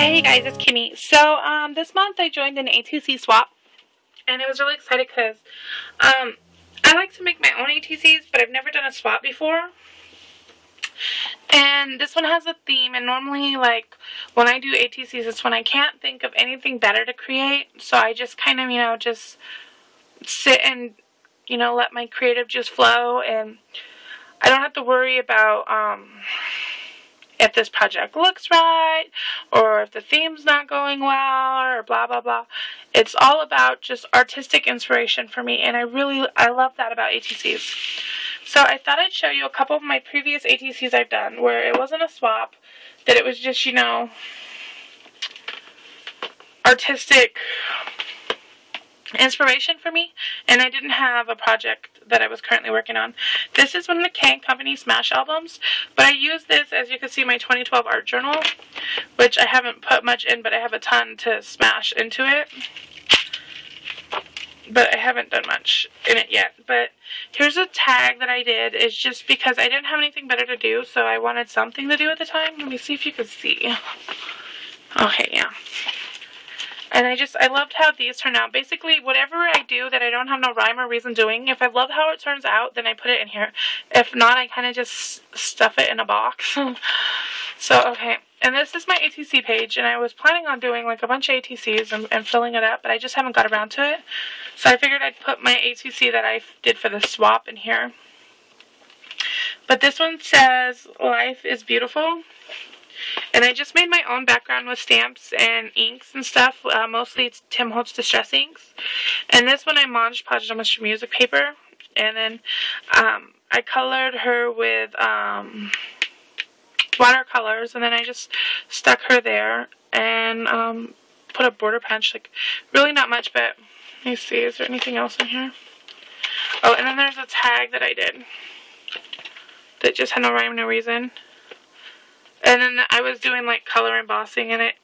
Hey guys, it's Kimmie. So, this month I joined an ATC swap, and I was really excited because, I like to make my own ATCs, but I've never done a swap before. And this one has a theme, and normally, like, when I do ATCs, it's when I can't think of anything better to create, so I just kind of, just sit and, let my creative juice flow, and I don't have to worry about, if this project looks right, or if the theme's not going well, or blah, blah, blah. It's all about just artistic inspiration for me, and I love that about ATCs. So I thought I'd show you a couple of my previous ATCs I've done, where it wasn't a swap, that it was just, artistic inspiration for me, and I didn't have a project that I was currently working on. This is one of the K & Company Smash albums, but I use this, as you can see, my 2012 art journal, which I haven't put much in, but I have a ton to smash into it. But I haven't done much in it yet. But here's a tag that I did. It's just because I didn't have anything better to do, so I wanted something to do at the time. Let me see if you can see. Okay, yeah. And I loved how these turn out. Basically, whatever I do that I don't have no rhyme or reason doing, if I love how it turns out, then I put it in here. If not, I kind of just stuff it in a box. So, okay. And this is my ATC page, and I was planning on doing like a bunch of ATCs and filling it up, but I just haven't got around to it. So I figured I'd put my ATC that I did for the swap in here. But this one says, "Life is beautiful." And I just made my own background with stamps and inks and stuff. Mostly it's Tim Holtz Distress inks. And this one I Mod Podged on Mr. Music paper. And then I colored her with watercolors. And then I just stuck her there. And put a border punch. Like, really not much, but let me see. Is there anything else in here? Oh, and then there's a tag that I did. That just had no rhyme, no reason. And then I was doing, like, color embossing in it.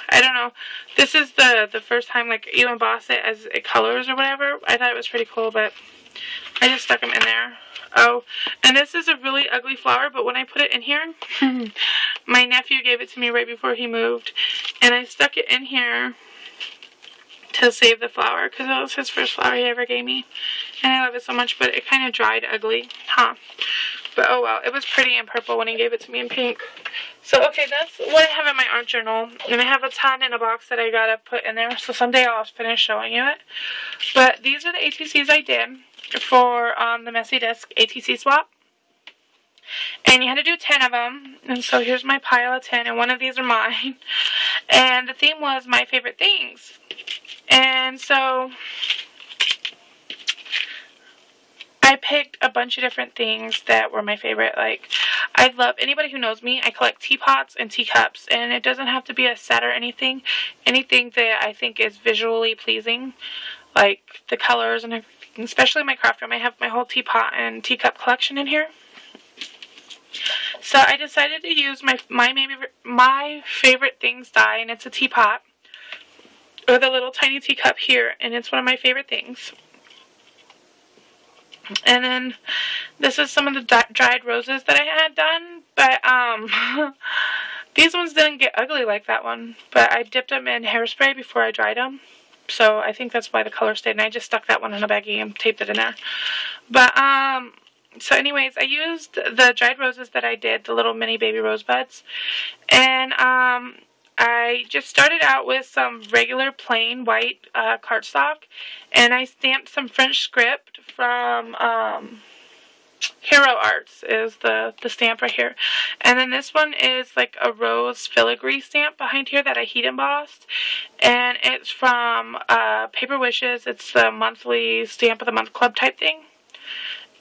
I don't know. This is the first time, like, you emboss it as it colors or whatever. I thought it was pretty cool, but I just stuck them in there. Oh, and this is a really ugly flower, but when I put it in here, my nephew gave it to me right before he moved. And I stuck it in here to save the flower, because it was his first flower he ever gave me. And I love it so much, but it kind of dried ugly. Huh. But oh well, it was pretty in purple when he gave it to me in pink. So okay, that's what I have in my art journal. And I have a ton in a box that I gotta put in there. So someday I'll finish showing you it. But these are the ATCs I did for the Messy Disc ATC swap. And you had to do 10 of them. And so here's my pile of 10. And one of these are mine. And the theme was my favorite things. And so I picked a bunch of different things that were my favorite. Like, I love, anybody who knows me, I collect teapots and teacups. And it doesn't have to be a set or anything. Anything that I think is visually pleasing. Like the colors and everything. Especially my craft room. I have my whole teapot and teacup collection in here. So I decided to use my favorite things die. And it's a teapot. Or the little tiny teacup here. And it's one of my favorite things. And then this is some of the dried roses that I had done, but these ones didn't get ugly like that one, but I dipped them in hairspray before I dried them, so I think that's why the color stayed, and I just stuck that one in a baggie and taped it in there. But so anyways, I used the dried roses that I did, the little mini baby rosebuds, and I just started out with some regular plain white cardstock, and I stamped some French script from Hero Arts is the stamp right here. And then this one is like a rose filigree stamp behind here that I heat embossed, and it's from Paper Wishes. It's the monthly stamp of the month club type thing.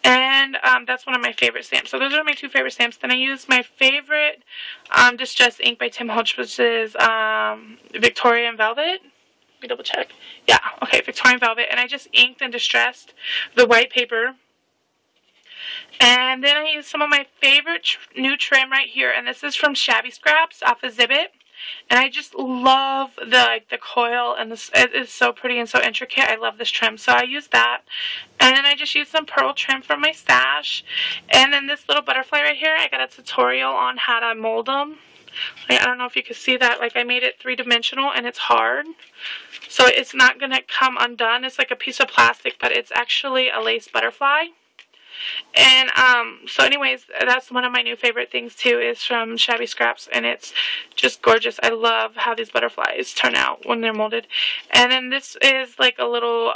And that's one of my favorite stamps. So those are my two favorite stamps. Then I used my favorite Distress ink by Tim Holtz, which is Victorian Velvet. Let me double check. Yeah, okay, Victorian Velvet. And I just inked and distressed the white paper. And then I used some of my favorite new trim right here. And this is from Shabby Scraps off of Zibbit. And I just love the coil, and this it is so pretty and so intricate. I love this trim, so I used that. And then I just used some pearl trim from my stash. And then this little butterfly right here, I got a tutorial on how to mold them. Like, I don't know if you can see that. Like, I made it 3-dimensional and it's hard. So it's not going to come undone. It's like a piece of plastic, but it's actually a lace butterfly. And so anyways, that's one of my new favorite things too, is from Shabby Scraps, and it's just gorgeous. I love how these butterflies turn out when they're molded. And then this is like a little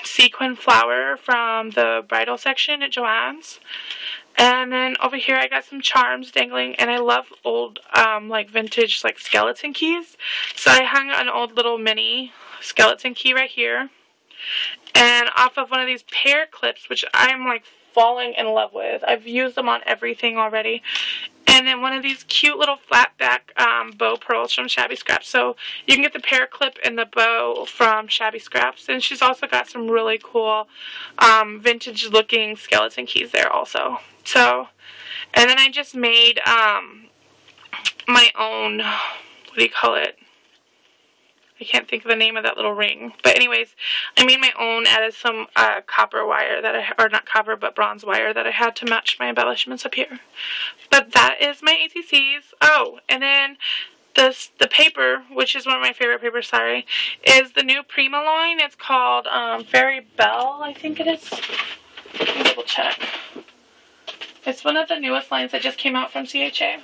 sequin flower from the bridal section at Joann's. And then over here I got some charms dangling, and I love old like vintage like skeleton keys. So I hung an old little mini skeleton key right here, and off of one of these pear clips, which I'm like falling in love with. I've used them on everything already. And then one of these cute little flat back bow pearls from Shabby Scraps. So you can get the pear clip and the bow from Shabby Scraps. And she's also got some really cool vintage looking skeleton keys there also. So, and then I just made my own, what do you call it? I can't think of the name of that little ring. But anyways, I made my own out of some copper wire that or not copper, but bronze wire that I had to match my embellishments up here. But that is my ATCs. Oh, and then the paper, which is one of my favorite papers, sorry, is the new Prima line. It's called Fairy Belle, I think it is. Let me double check. It's one of the newest lines that just came out from CHA.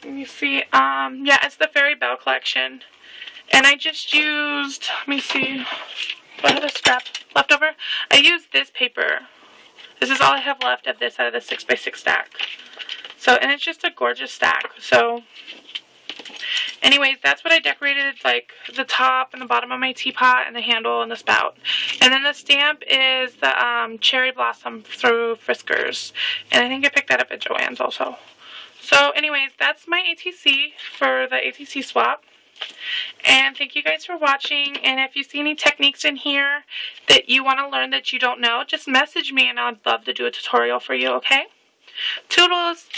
Let me see. Yeah, it's the Fairy Belle collection. And I just used, let me see, do I have a scrap left over? I used this paper. This is all I have left of this out of the 6x6 stack. So, and it's just a gorgeous stack. So, anyways, that's what I decorated, like the top and the bottom of my teapot and the handle and the spout. And then the stamp is the cherry blossom through Friskers. And I think I picked that up at Joann's also. So, anyways, that's my ATC for the ATC swap. And thank you guys for watching. And if you see any techniques in here that you want to learn that you don't know, just message me and I'd love to do a tutorial for you, okay? Toodles!